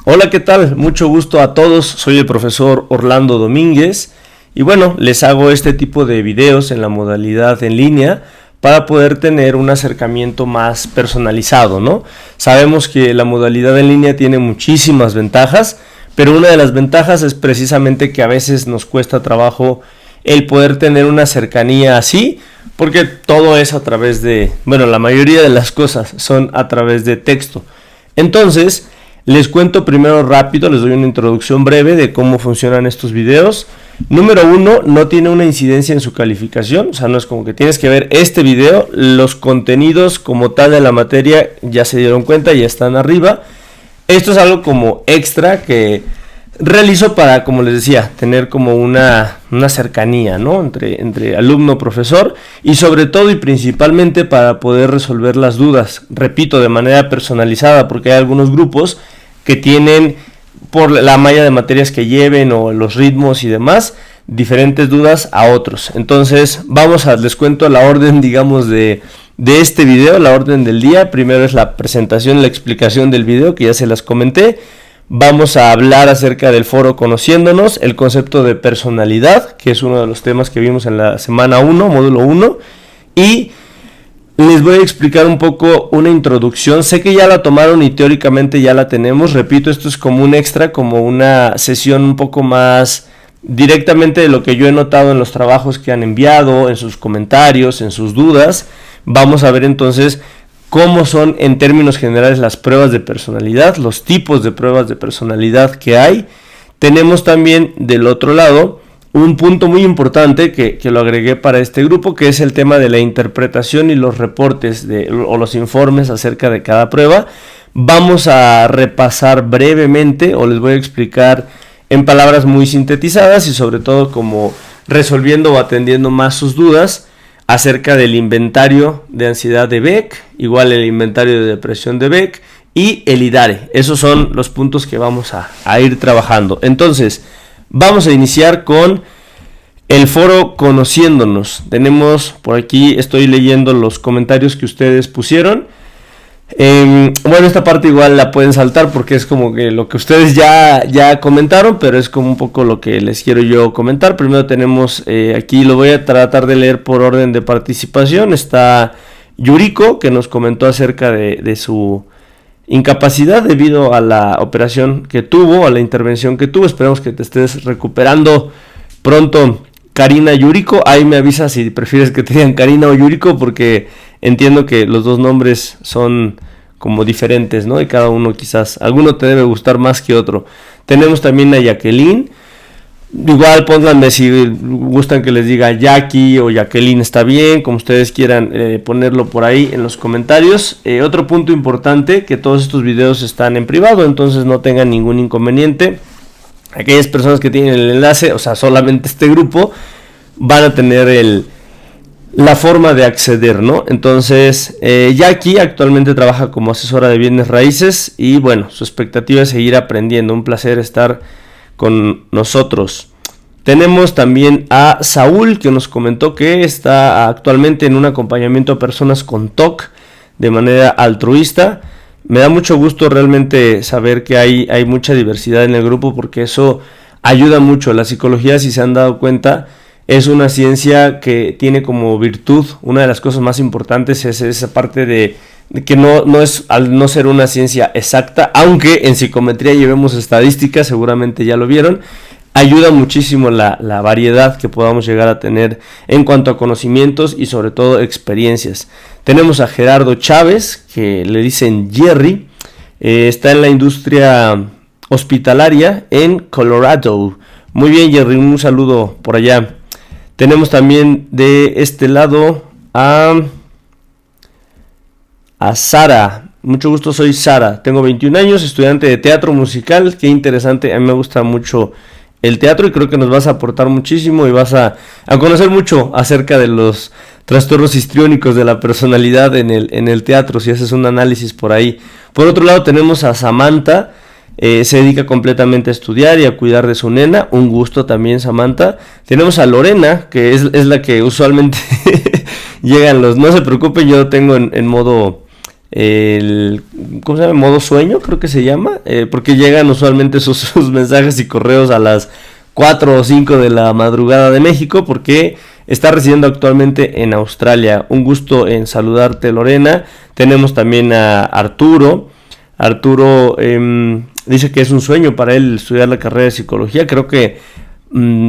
Hola, ¿qué tal? Mucho gusto a todos, soy el profesor Orlando Domínguez y bueno, les hago este tipo de videos en la modalidad en línea para poder tener un acercamiento más personalizado, ¿no? Sabemos que la modalidad en línea tiene muchísimas ventajas, pero una de las ventajas es precisamente que a veces nos cuesta trabajo el poder tener una cercanía así, porque todo es a través de, bueno, la mayoría de las cosas son a través de texto. Entonces, les cuento primero rápido, les doy una introducción breve de cómo funcionan estos videos. Número 1, no tiene una incidencia en su calificación, o sea, no es como que tienes que ver este video, los contenidos como tal de la materia ya se dieron cuenta, ya están arriba. Esto es algo como extra que realizo para, como les decía, tener como una cercanía, ¿no? entre alumno-profesor y sobre todo y principalmente para poder resolver las dudas, repito, de manera personalizada, porque hay algunos grupos que tienen, por la malla de materias que lleven o los ritmos y demás, diferentes dudas a otros. Entonces les cuento la orden, digamos, de este video, la orden del día. Primero es la presentación, la explicación del video, que ya se las comenté. Vamos a hablar acerca del foro Conociéndonos, el concepto de personalidad, que es uno de los temas que vimos en la semana 1, módulo 1, y les voy a explicar un poco una introducción. Sé que ya la tomaron y teóricamente ya la tenemos. Repito, esto es como un extra, como una sesión un poco más directamente de lo que yo he notado en los trabajos que han enviado, en sus comentarios, en sus dudas. Vamos a ver entonces cómo son en términos generales las pruebas de personalidad, los tipos de pruebas de personalidad que hay. Tenemos también del otro lado un punto muy importante que lo agregué para este grupo, que es el tema de la interpretación y los reportes o los informes acerca de cada prueba. Vamos a repasar brevemente, o les voy a explicar en palabras muy sintetizadas y sobre todo como resolviendo o atendiendo más sus dudas acerca del inventario de ansiedad de Beck, igual el inventario de depresión de Beck y el IDARE. Esos son los puntos que vamos a ir trabajando. Entonces, vamos a iniciar con el foro Conociéndonos. Tenemos por aquí, estoy leyendo los comentarios que ustedes pusieron. Bueno, esta parte igual la pueden saltar porque es como que lo que ustedes ya comentaron, pero es como un poco lo que les quiero yo comentar. Primero tenemos, aquí lo voy a tratar de leer por orden de participación. Está Yuriko, que nos comentó acerca de su incapacidad debido a la operación que tuvo, a la intervención que tuvo. Esperemos que te estés recuperando pronto, Karina Yuriko. Ahí me avisas si prefieres que te digan Karina o Yuriko, porque entiendo que los dos nombres son como diferentes, ¿no? Y cada uno quizás, alguno te debe gustar más que otro. Tenemos también a Jacqueline. Igual pónganme si gustan que les diga Jackie o Jacqueline, está bien, como ustedes quieran ponerlo por ahí en los comentarios. Otro punto importante, que todos estos videos están en privado, entonces no tengan ningún inconveniente. Aquellas personas que tienen el enlace, o sea, solamente este grupo, van a tener la forma de acceder, ¿no? Entonces, Jackie actualmente trabaja como asesora de bienes raíces y bueno, su expectativa es seguir aprendiendo. Un placer estar con nosotros. Tenemos también a Saúl, que nos comentó que está actualmente en un acompañamiento a personas con TOC de manera altruista. Me da mucho gusto realmente saber que hay mucha diversidad en el grupo, porque eso ayuda mucho. La psicología, si se han dado cuenta, es una ciencia que tiene como virtud, una de las cosas más importantes es esa parte de que no es, al no ser una ciencia exacta, aunque en psicometría llevemos estadísticas, seguramente ya lo vieron, ayuda muchísimo la variedad que podamos llegar a tener en cuanto a conocimientos y sobre todo experiencias. Tenemos a Gerardo Chávez, que le dicen Jerry, está en la industria hospitalaria en Colorado. Muy bien, Jerry, un saludo por allá. Tenemos también de este lado a Sara. Mucho gusto, soy Sara, tengo 21 años, estudiante de teatro musical. Qué interesante, a mí me gusta mucho el teatro y creo que nos vas a aportar muchísimo y vas a conocer mucho acerca de los trastornos histriónicos de la personalidad en el teatro, si haces un análisis por ahí. Por otro lado tenemos a Samantha. Se dedica completamente a estudiar y a cuidar de su nena. Un gusto también, Samantha. Tenemos a Lorena, que es la que usualmente llegan los... No se preocupen, yo tengo en modo ¿cómo se llama? Modo sueño, creo que se llama, porque llegan usualmente sus mensajes y correos a las 4 o 5 de la madrugada de México, porque está residiendo actualmente en Australia. Un gusto en saludarte, Lorena. Tenemos también a Arturo. Arturo dice que es un sueño para él estudiar la carrera de psicología. Creo que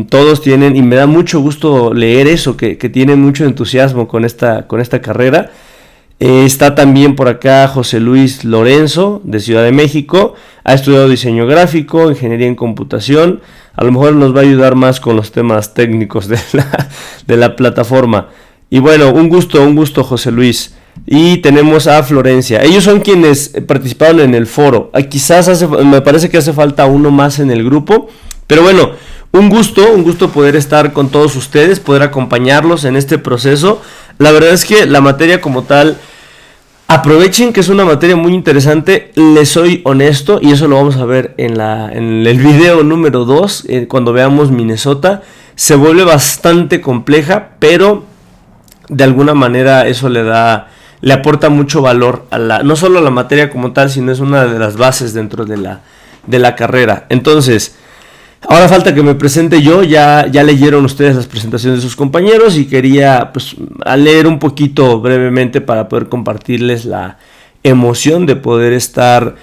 todos tienen, y me da mucho gusto leer eso, que tienen mucho entusiasmo con esta carrera. Está también por acá José Luis Lorenzo, de Ciudad de México. Ha estudiado diseño gráfico, ingeniería en computación. A lo mejor nos va a ayudar más con los temas técnicos de la plataforma. Y bueno, un gusto José Luis. Y tenemos a Florencia. Ellos son quienes participaron en el foro. Quizás me parece que hace falta uno más en el grupo. Pero bueno, un gusto poder estar con todos ustedes, poder acompañarlos en este proceso. La verdad es que la materia como tal, aprovechen que es una materia muy interesante. Les soy honesto, y eso lo vamos a ver en el video número 2, cuando veamos Minnesota. Se vuelve bastante compleja, pero de alguna manera eso le aporta mucho valor no solo a la materia como tal, sino es una de las bases dentro de la carrera. Entonces, ahora falta que me presente yo. Ya leyeron ustedes las presentaciones de sus compañeros y quería leer un poquito brevemente para poder compartirles la emoción de poder estar,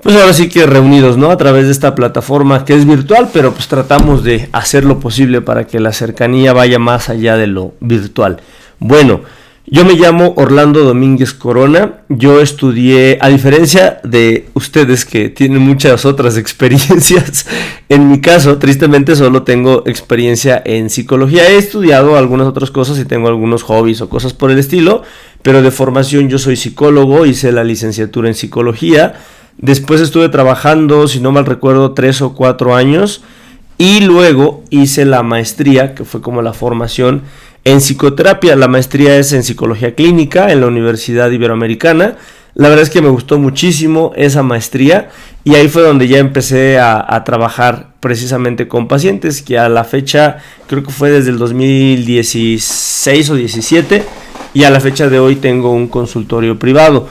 pues ahora sí que reunidos, ¿no? A través de esta plataforma que es virtual, pero pues tratamos de hacer lo posible para que la cercanía vaya más allá de lo virtual. Bueno, yo me llamo Orlando Domínguez Corona. Yo estudié, a diferencia de ustedes que tienen muchas otras experiencias, en mi caso, tristemente, solo tengo experiencia en psicología. He estudiado algunas otras cosas y tengo algunos hobbies o cosas por el estilo, pero de formación yo soy psicólogo, hice la licenciatura en psicología. Después estuve trabajando, si no mal recuerdo, 3 o 4 años, y luego hice la maestría, que fue como la formación en psicoterapia. La maestría es en psicología clínica en la Universidad Iberoamericana. La verdad es que me gustó muchísimo esa maestría, y ahí fue donde ya empecé a trabajar precisamente con pacientes, que a la fecha creo que fue desde el 2016 o 17, y a la fecha de hoy tengo un consultorio privado.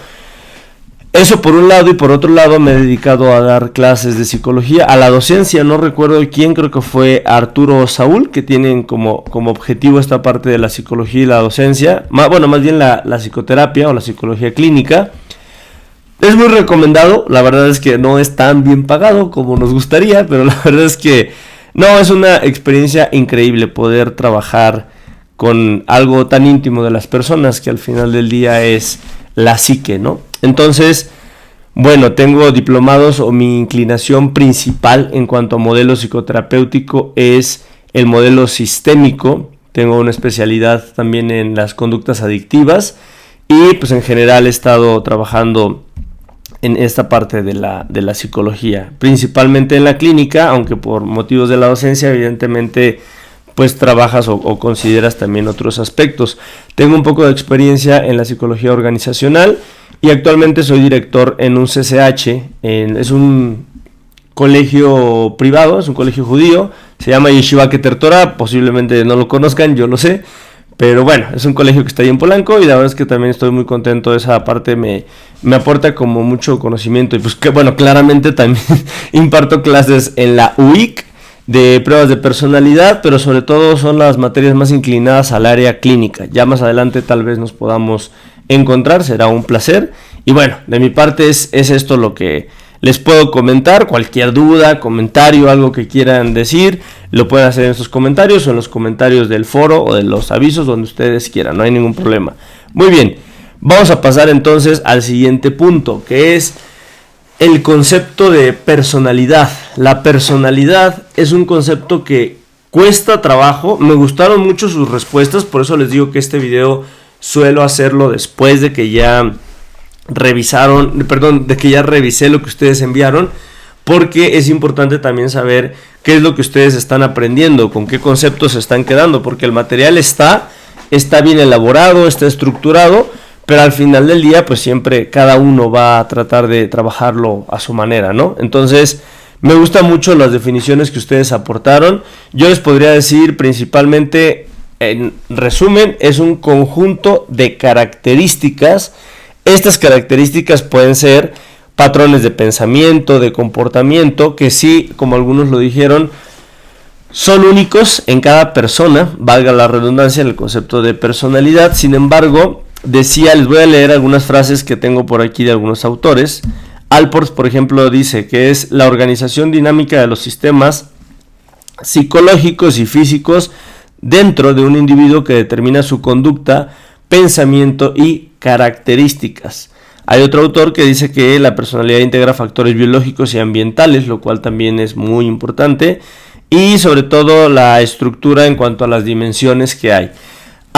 Eso por un lado, y por otro lado me he dedicado a dar clases de psicología, a la docencia. No recuerdo quién, creo que fue Arturo Saúl, que tienen como objetivo esta parte de la psicología y la docencia, más bien la psicoterapia o la psicología clínica. Es muy recomendado. La verdad es que no es tan bien pagado como nos gustaría, pero la verdad es que no, es una experiencia increíble poder trabajar con algo tan íntimo de las personas, que al final del día es la psique, ¿no? Entonces, bueno, tengo diplomados, o mi inclinación principal en cuanto a modelo psicoterapéutico es el modelo sistémico. Tengo una especialidad también en las conductas adictivas, y pues en general he estado trabajando en esta parte de la psicología, principalmente en la clínica, aunque por motivos de la docencia evidentemente pues trabajas o consideras también otros aspectos. Tengo un poco de experiencia en la psicología organizacional, y actualmente soy director en un CCH, es un colegio privado, es un colegio judío, se llama Yeshiva Keter Torah. Posiblemente no lo conozcan, yo lo sé, pero bueno, es un colegio que está ahí en Polanco, y la verdad es que también estoy muy contento. Esa parte me aporta como mucho conocimiento, y pues que bueno, claramente también imparto clases en la UIC de pruebas de personalidad, pero sobre todo son las materias más inclinadas al área clínica. Ya más adelante tal vez nos podamos encontrar, será un placer. Y bueno, de mi parte es esto lo que les puedo comentar. Cualquier duda, comentario, algo que quieran decir, lo pueden hacer en sus comentarios o en los comentarios del foro o de los avisos, donde ustedes quieran, no hay ningún problema. Muy bien, vamos a pasar entonces al siguiente punto, que es el concepto de personalidad. La personalidad es un concepto que cuesta trabajo. Me gustaron mucho sus respuestas, por eso les digo que este video suelo hacerlo después de que ya revisé lo que ustedes enviaron, porque es importante también saber qué es lo que ustedes están aprendiendo, con qué conceptos se están quedando, porque el material está bien elaborado, está estructurado, pero al final del día pues siempre cada uno va a tratar de trabajarlo a su manera, ¿no? Entonces me gustan mucho las definiciones que ustedes aportaron. Yo les podría decir principalmente, en resumen, es un conjunto de características Estas características pueden ser patrones de pensamiento, de comportamiento, que sí, como algunos lo dijeron, son únicos en cada persona, valga la redundancia en el concepto de personalidad. Sin embargo, decía, les voy a leer algunas frases que tengo por aquí de algunos autores. Alport, por ejemplo, dice que es la organización dinámica de los sistemas psicológicos y físicos dentro de un individuo que determina su conducta, pensamiento y características. Hay otro autor que dice que la personalidad integra factores biológicos y ambientales, lo cual también es muy importante, y sobre todo la estructura en cuanto a las dimensiones que hay.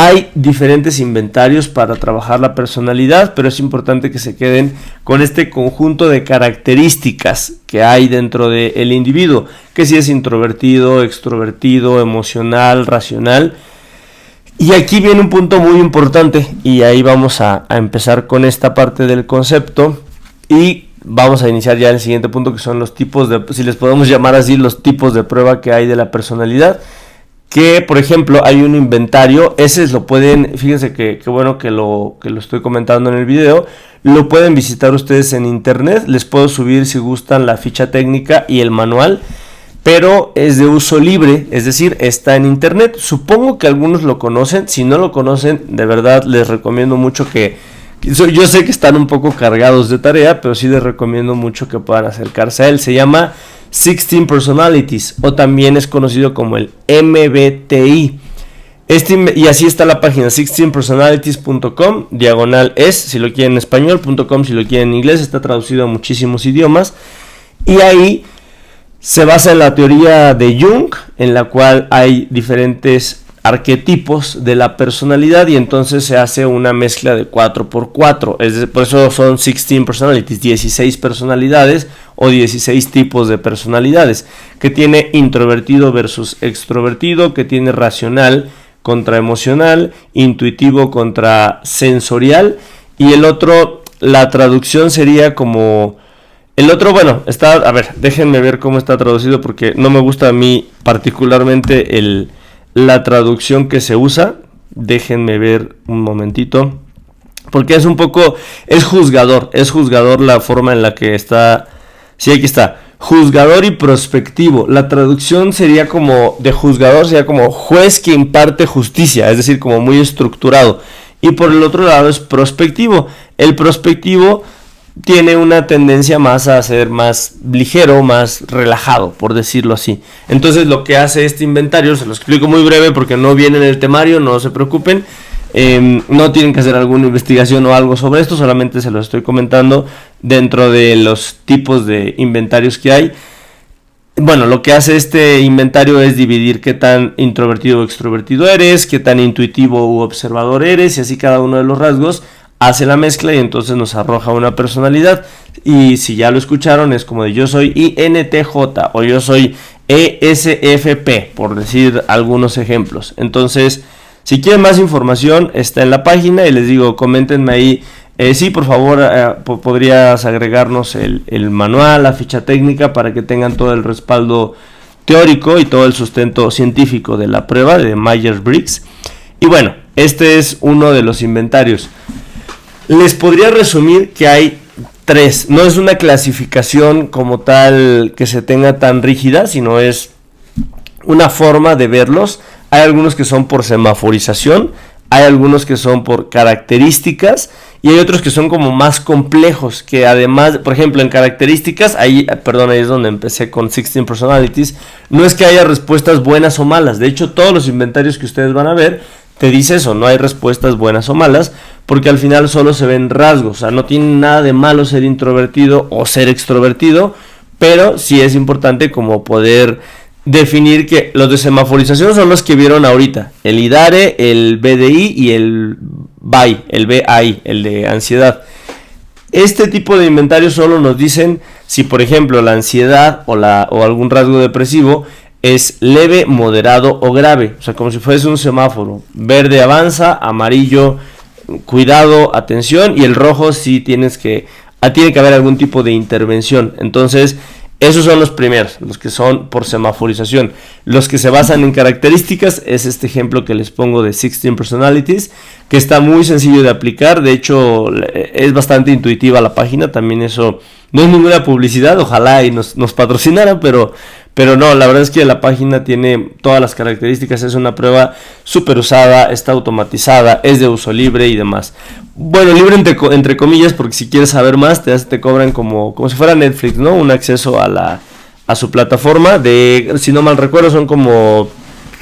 Hay diferentes inventarios para trabajar la personalidad, pero es importante que se queden con este conjunto de características que hay dentro del individuo, que si es introvertido, extrovertido, emocional, racional. Y aquí viene un punto muy importante, y ahí vamos a empezar con esta parte del concepto, y vamos a iniciar ya el siguiente punto, que son los tipos de, si les podemos llamar así, los tipos de prueba que hay de la personalidad. Que por ejemplo hay un inventario, ese lo pueden, fíjense que bueno que lo estoy comentando en el video, lo pueden visitar ustedes en internet, les puedo subir si gustan la ficha técnica y el manual, pero es de uso libre, es decir, está en internet. Supongo que algunos lo conocen, si no lo conocen, de verdad les recomiendo mucho yo sé que están un poco cargados de tarea, pero sí les recomiendo mucho que puedan acercarse a él. Se llama 16 Personalities, o también es conocido como el MBTI. Y así está la página, 16personalities.com, /es, si lo quieren en español, .com si lo quieren en inglés, está traducido a muchísimos idiomas. Y ahí se basa en la teoría de Jung, en la cual hay diferentes arquetipos de la personalidad, y entonces se hace una mezcla de 4x4, por eso son 16 personalities, 16 personalidades o 16 tipos de personalidades, que tiene introvertido versus extrovertido, que tiene racional contra emocional, intuitivo contra sensorial, y el otro, la traducción sería como, el otro, bueno, está, a ver, déjenme ver cómo está traducido, porque no me gusta a mí particularmente la traducción que se usa. Déjenme ver un momentito, porque es un poco, es juzgador la forma en la que está. Sí, aquí está, juzgador y prospectivo. La traducción sería como, de juzgador sería como juez que imparte justicia, es decir, como muy estructurado. Y por el otro lado es prospectivo. El prospectivo tiene una tendencia más a ser más ligero, más relajado, por decirlo así. Entonces lo que hace este inventario, se lo explico muy breve porque no viene en el temario, no se preocupen, no tienen que hacer alguna investigación o algo sobre esto, solamente se lo estoy comentando dentro de los tipos de inventarios que hay. Bueno, lo que hace este inventario es dividir qué tan introvertido o extrovertido eres, qué tan intuitivo u observador eres, y así cada uno de los rasgos hace la mezcla y entonces nos arroja una personalidad. Y si ya lo escucharon, es como de yo soy INTJ o yo soy ESFP, por decir algunos ejemplos. Entonces, si quieren más información, está en la página, y les digo, coméntenme ahí, sí, por favor, podrías agregarnos el manual, la ficha técnica, para que tengan todo el respaldo teórico y todo el sustento científico de la prueba de Myers-Briggs. Y bueno, este es uno de los inventarios. Les podría resumir que hay 3. No es una clasificación como tal que se tenga tan rígida, sino es una forma de verlos. Hay algunos que son por semaforización, hay algunos que son por características, y hay otros que son como más complejos, que además, por ejemplo, en características, ahí es donde empecé con 16 Personalities. No es que haya respuestas buenas o malas, de hecho todos los inventarios que ustedes van a ver te dice eso, no hay respuestas buenas o malas, porque al final solo se ven rasgos. O sea, no tiene nada de malo ser introvertido o ser extrovertido, pero sí es importante como poder definir que los de semaforización son los que vieron ahorita, el IDARE, el BDI y el BAI, el de ansiedad. Este tipo de inventarios solo nos dicen si, por ejemplo, la ansiedad o algún rasgo depresivo es leve, moderado o grave. O sea, como si fuese un semáforo. Verde avanza, amarillo cuidado, atención, y el rojo sí tiene que haber algún tipo de intervención. Entonces, Esos son los primeros, los que son por semaforización. Los que se basan en características es este ejemplo que les pongo de 16 Personalities, que está muy sencillo de aplicar. De hecho, es bastante intuitiva la página. También eso no es ninguna publicidad, ojalá y nos patrocinaran, pero no, la verdad es que la página tiene todas las características. Es una prueba súper usada, está automatizada, es de uso libre y demás. Bueno, libre entre comillas, porque si quieres saber más te cobran como si fuera Netflix, ¿no? Un acceso a su plataforma de, si no mal recuerdo, son como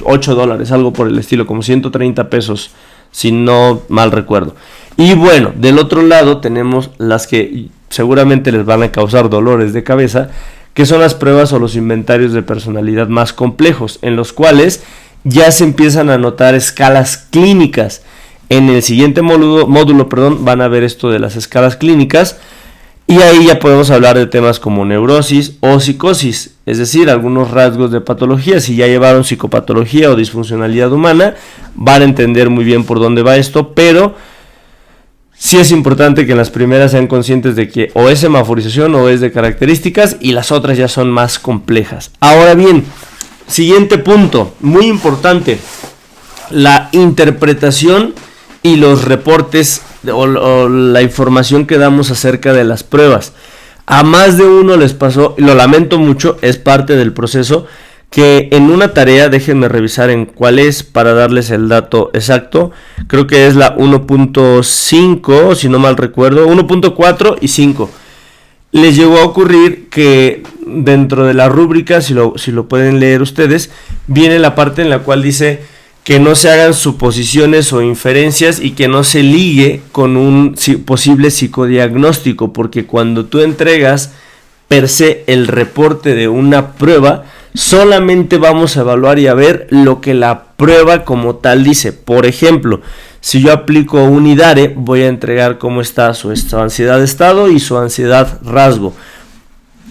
$8, algo por el estilo, como 130 pesos, si no mal recuerdo. Y bueno, del otro lado tenemos las que seguramente les van a causar dolores de cabeza, que son las pruebas o los inventarios de personalidad más complejos, en los cuales ya se empiezan a notar escalas clínicas. En el siguiente módulo, van a ver esto de las escalas clínicas, y ahí ya podemos hablar de temas como neurosis o psicosis, es decir, algunos rasgos de patología. Si ya llevaron psicopatología o disfuncionalidad humana, van a entender muy bien por dónde va esto, pero sí es importante que en las primeras sean conscientes de que o es semaforización o es de características, y las otras ya son más complejas. Ahora bien, siguiente punto, muy importante, la interpretación y los reportes o la información que damos acerca de las pruebas. A más de uno les pasó, y lo lamento mucho, es parte del proceso, que en una tarea, déjenme revisar en cuál es para darles el dato exacto, creo que es la 1.5, si no mal recuerdo, 1.4 y 5. Les llegó a ocurrir que dentro de la rúbrica, si lo pueden leer ustedes, viene la parte en la cual dice que no se hagan suposiciones o inferencias y que no se ligue con un posible psicodiagnóstico, porque cuando tú entregas per se el reporte de una prueba, solamente vamos a evaluar y a ver lo que la prueba como tal dice. Por ejemplo, si yo aplico un IDARE, voy a entregar cómo está su ansiedad de estado y su ansiedad rasgo,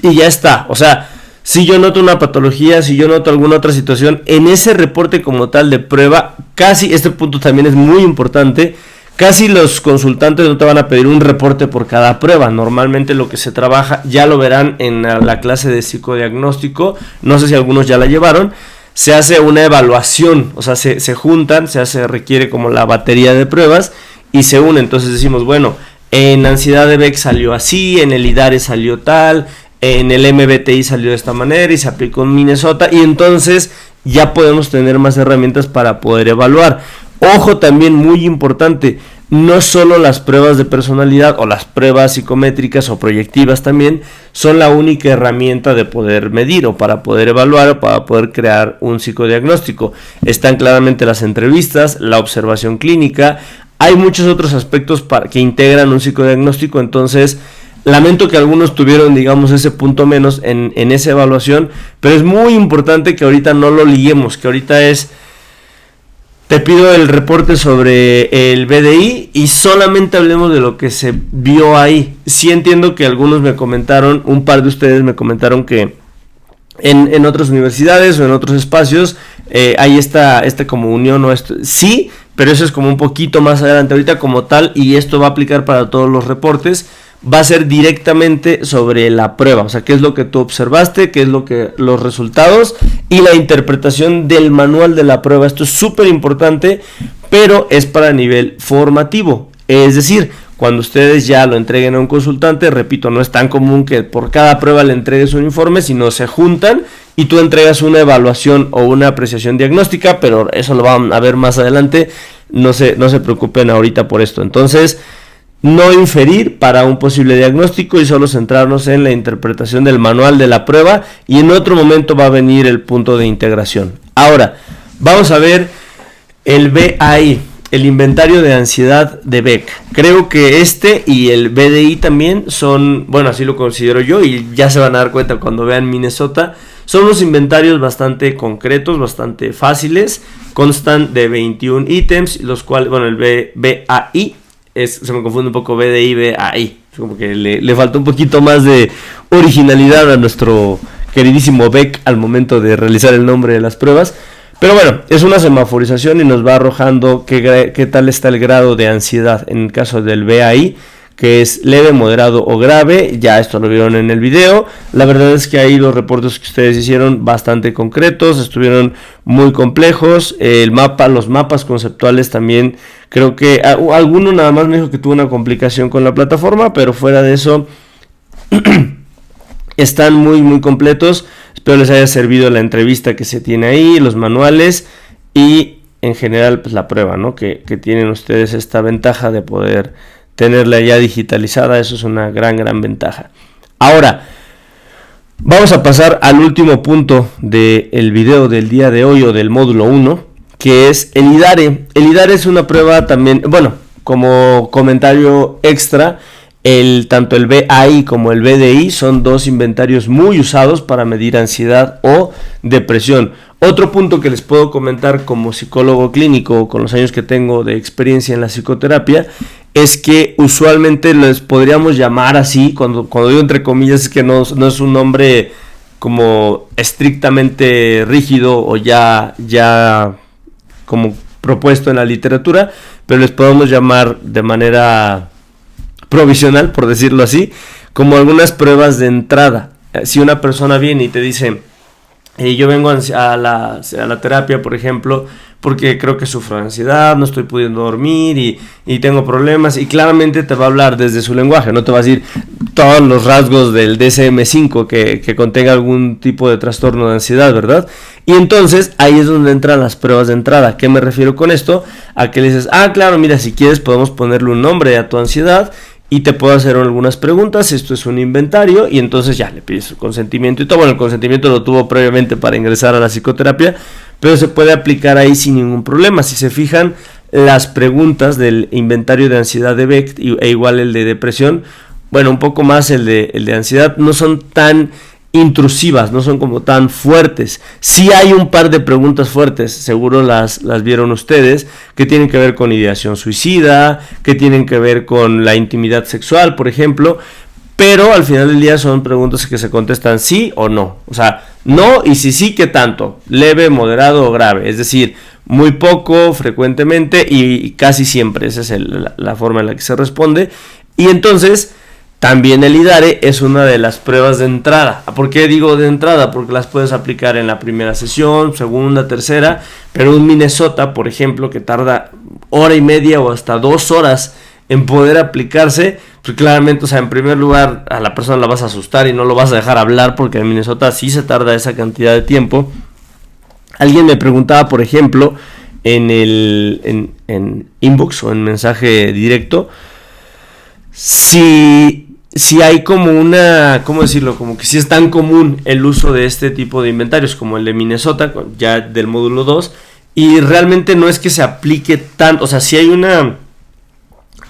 y ya está. O sea, si yo noto una patología, si yo noto alguna otra situación, en ese reporte como tal de prueba, casi, este punto también es muy importante, casi los consultantes no te van a pedir un reporte por cada prueba. Normalmente lo que se trabaja, ya lo verán en la clase de psicodiagnóstico, no sé si algunos ya la llevaron, se hace una evaluación, o sea, se juntan, requiere como la batería de pruebas y se une. Entonces decimos, bueno, en ansiedad de Beck salió así, en el IDARE salió tal, en el MBTI salió de esta manera y se aplicó en Minnesota, y entonces ya podemos tener más herramientas para poder evaluar. Ojo, también muy importante, no solo las pruebas de personalidad o las pruebas psicométricas o proyectivas también son la única herramienta de poder medir o para poder evaluar o para poder crear un psicodiagnóstico. Están claramente las entrevistas, la observación clínica, hay muchos otros aspectos que integran un psicodiagnóstico. Entonces lamento que algunos tuvieron, digamos, ese punto menos en esa evaluación, pero es muy importante que ahorita no lo liguemos, que ahorita te pido el reporte sobre el BDI y solamente hablemos de lo que se vio ahí. Sí entiendo que algunos me comentaron, un par de ustedes me comentaron que en otras universidades o en otros espacios hay esta como unión o esto. Sí, pero eso es como un poquito más adelante. Ahorita como tal, y esto va a aplicar para todos los reportes, va a ser directamente sobre la prueba, o sea, qué es lo que tú observaste, qué es los resultados y la interpretación del manual de la prueba. Esto es súper importante, pero es para nivel formativo, es decir, cuando ustedes ya lo entreguen a un consultante, repito, no es tan común que por cada prueba le entregues un informe, sino se juntan y tú entregas una evaluación o una apreciación diagnóstica, pero eso lo van a ver más adelante, no se preocupen ahorita por esto. Entonces, no inferir para un posible diagnóstico y solo centrarnos en la interpretación del manual de la prueba, y en otro momento va a venir el punto de integración. Ahora, vamos a ver el BAI, el inventario de ansiedad de Beck. Creo que este y el BDI también son, bueno, así lo considero yo, y ya se van a dar cuenta cuando vean Minnesota. Son unos inventarios bastante concretos, bastante fáciles, constan de 21 ítems, los cuales, bueno, el BAI, se me confunde un poco, BDI, BAI, como que le falta un poquito más de originalidad a nuestro queridísimo Beck al momento de realizar el nombre de las pruebas. Pero bueno, es una semaforización y nos va arrojando qué tal está el grado de ansiedad. En el caso del BAI, que es leve, moderado o grave. Ya esto lo vieron en el video. La verdad es que ahí los reportes que ustedes hicieron bastante concretos, estuvieron muy complejos. Los mapas conceptuales también, creo que alguno nada más me dijo que tuvo una complicación con la plataforma, pero fuera de eso están muy completos. Espero les haya servido la entrevista que se tiene ahí, los manuales y en general pues la prueba, ¿no? Que tienen ustedes esta ventaja de poder tenerla ya digitalizada. Eso es una gran ventaja. Ahora vamos a pasar al último punto del video del día de hoy, o del módulo 1, que es el IDARE. El IDARE es una prueba también, bueno, como comentario extra, tanto el BAI como el BDI son dos inventarios muy usados para medir ansiedad o depresión. Otro punto que les puedo comentar como psicólogo clínico, con los años que tengo de experiencia en la psicoterapia, es que usualmente les podríamos llamar así, cuando digo entre comillas, es que no es un nombre como estrictamente rígido o ya como propuesto en la literatura, pero les podemos llamar de manera provisional, por decirlo así, como algunas pruebas de entrada. Si una persona viene y te dice, yo vengo a la terapia, por ejemplo, porque creo que sufro de ansiedad, no estoy pudiendo dormir y tengo problemas, y claramente te va a hablar desde su lenguaje, no te va a decir todos los rasgos del DSM-5 que contenga algún tipo de trastorno de ansiedad, ¿verdad? Y entonces ahí es donde entran las pruebas de entrada. ¿Qué me refiero con esto? A que le dices, claro, mira, si quieres podemos ponerle un nombre a tu ansiedad y te puedo hacer algunas preguntas. Esto es un inventario y entonces ya le pides su consentimiento y todo. Bueno, el consentimiento lo tuvo previamente para ingresar a la psicoterapia, pero se puede aplicar ahí sin ningún problema. Si se fijan, las preguntas del inventario de ansiedad de Beck e igual el de depresión, bueno, un poco más el de ansiedad, no son tan intrusivas, no son como tan fuertes. Sí hay un par de preguntas fuertes, seguro las vieron ustedes, que tienen que ver con ideación suicida, que tienen que ver con la intimidad sexual, por ejemplo, pero al final del día son preguntas que se contestan sí o no. O sea, no, y si sí, ¿qué tanto? Leve, moderado o grave. Es decir, muy poco, frecuentemente y casi siempre. Esa es la forma en la que se responde. Y entonces también el IDARE es una de las pruebas de entrada. ¿Por qué digo de entrada? Porque las puedes aplicar en la primera sesión, segunda, tercera, pero un Minnesota, por ejemplo, que tarda hora y media o hasta 2 horas en poder aplicarse, pues claramente, o sea, en primer lugar a la persona la vas a asustar y no lo vas a dejar hablar, porque en Minnesota sí se tarda esa cantidad de tiempo. Alguien me preguntaba, por ejemplo, en inbox o en mensaje directo, si hay como una, ¿cómo decirlo? Como que si es tan común el uso de este tipo de inventarios como el de Minnesota, ya del módulo 2, y realmente no es que se aplique tanto, o sea, si hay una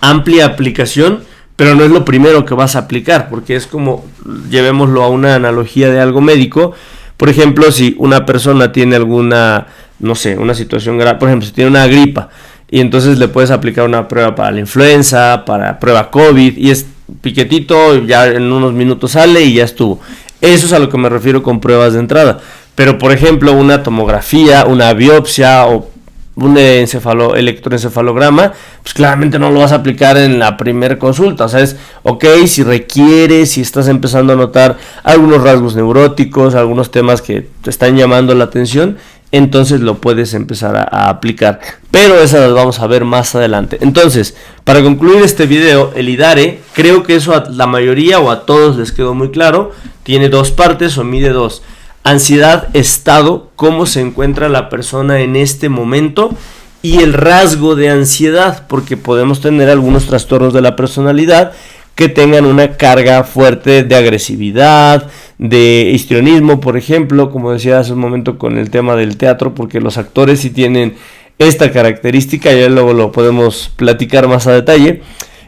amplia aplicación, pero no es lo primero que vas a aplicar, porque es como, llevémoslo a una analogía de algo médico. Por ejemplo, si una persona tiene alguna, no sé, una situación grave, por ejemplo, si tiene una gripa, y entonces le puedes aplicar una prueba para la influenza, para prueba COVID, y es piquetito, ya en unos minutos sale y ya estuvo. Eso es a lo que me refiero con pruebas de entrada. Pero por ejemplo, una tomografía, una biopsia o un electroencefalograma, pues claramente no lo vas a aplicar en la primera consulta. O sea, es ok, si requiere, si estás empezando a notar algunos rasgos neuróticos, algunos temas que te están llamando la atención, entonces lo puedes empezar a aplicar, pero esas las vamos a ver más adelante. Entonces, para concluir este video, el IDARE, creo que eso a la mayoría o a todos les quedó muy claro. Tiene 2 partes o mide 2: ansiedad, estado, cómo se encuentra la persona en este momento, y el rasgo de ansiedad, porque podemos tener algunos trastornos de la personalidad que tengan una carga fuerte de agresividad, de histrionismo, por ejemplo, como decía hace un momento con el tema del teatro, porque los actores sí tienen esta característica, ya luego lo podemos platicar más a detalle.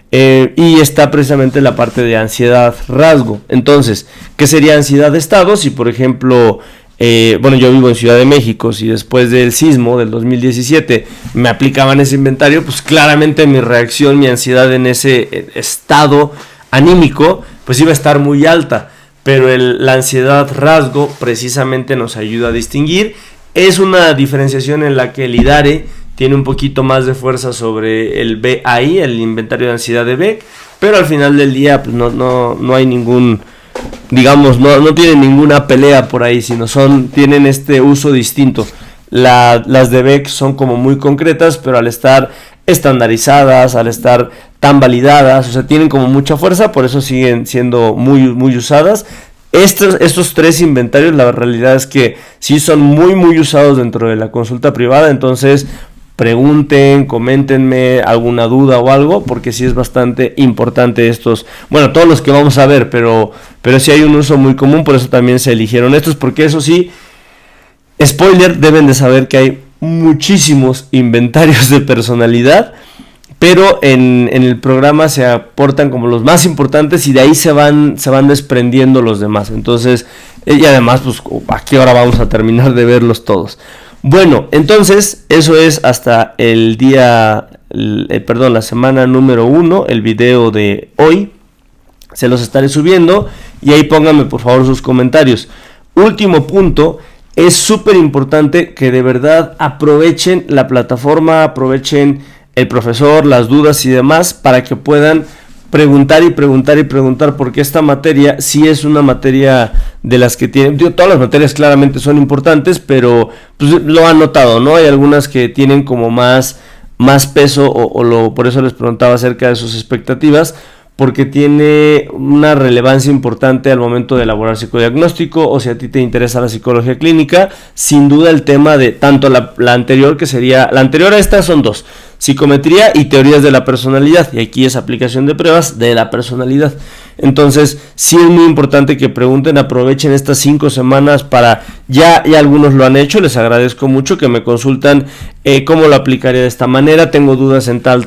Y está precisamente la parte de ansiedad rasgo. Entonces, ¿qué sería ansiedad de estado? Si por ejemplo, bueno, yo vivo en Ciudad de México, si después del sismo del 2017 me aplicaban ese inventario, pues claramente mi reacción, mi ansiedad en ese estado anímico, pues iba a estar muy alta. Pero la ansiedad rasgo precisamente nos ayuda a distinguir. Es una diferenciación en la que el IDARE tiene un poquito más de fuerza sobre el BAI, el inventario de ansiedad de Beck, pero al final del día pues no hay ningún, digamos, no tienen ninguna pelea por ahí, sino tienen este uso distinto. Las de Beck son como muy concretas, pero al estar estandarizadas, al estar tan validadas, o sea, tienen como mucha fuerza, por eso siguen siendo muy, muy usadas. Estos 3 inventarios, la realidad es que sí son muy, muy usados dentro de la consulta privada, entonces pregunten, coméntenme alguna duda o algo, porque sí es bastante importante todos los que vamos a ver, pero sí hay un uso muy común, por eso también se eligieron estos, porque eso sí, spoiler, deben de saber que hay muchísimos inventarios de personalidad, pero en el programa se aportan como los más importantes y de ahí se van desprendiendo los demás. Entonces, y además, pues, ¿a qué hora vamos a terminar de verlos todos? Bueno, entonces, eso es hasta la semana número 1, el video de hoy. Se los estaré subiendo y ahí pónganme por favor sus comentarios. Último punto. Es súper importante que de verdad aprovechen la plataforma, aprovechen el profesor, las dudas y demás, para que puedan preguntar y preguntar y preguntar, porque esta materia sí es una materia de las que tienen, todas las materias claramente son importantes, pero pues lo han notado, ¿no? Hay algunas que tienen como más peso, por eso les preguntaba acerca de sus expectativas, porque tiene una relevancia importante al momento de elaborar psicodiagnóstico, o si a ti te interesa la psicología clínica, sin duda el tema de tanto la anterior, que sería, la anterior a esta son 2, psicometría y teorías de la personalidad, y aquí es aplicación de pruebas de la personalidad. Entonces sí es muy importante que pregunten, aprovechen estas 5 semanas para, ya algunos lo han hecho, les agradezco mucho que me consultan cómo lo aplicaría de esta manera, tengo dudas en tal,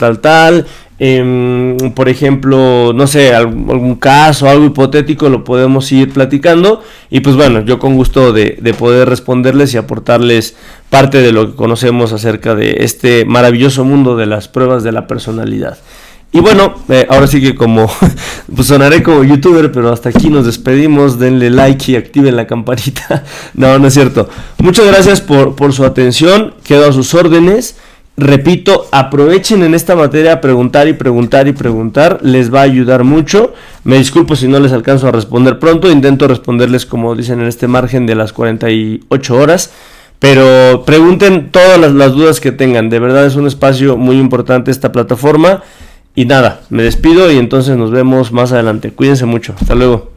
por ejemplo, no sé, algún caso, algo hipotético, lo podemos ir platicando, y pues bueno, yo con gusto de poder responderles y aportarles parte de lo que conocemos acerca de este maravilloso mundo de las pruebas de la personalidad. Y bueno, ahora sí que como pues sonaré como youtuber, pero hasta aquí nos despedimos. Denle like y activen la campanita. No es cierto. Muchas gracias por su atención. Quedo a sus órdenes. Repito, aprovechen en esta materia a preguntar y preguntar y preguntar. Les va a ayudar mucho. Me disculpo si no les alcanzo a responder pronto. Intento responderles, como dicen, en este margen de las 48 horas. Pero pregunten todas las dudas que tengan. De verdad es un espacio muy importante esta plataforma. Y nada, me despido y entonces nos vemos más adelante. Cuídense mucho. Hasta luego.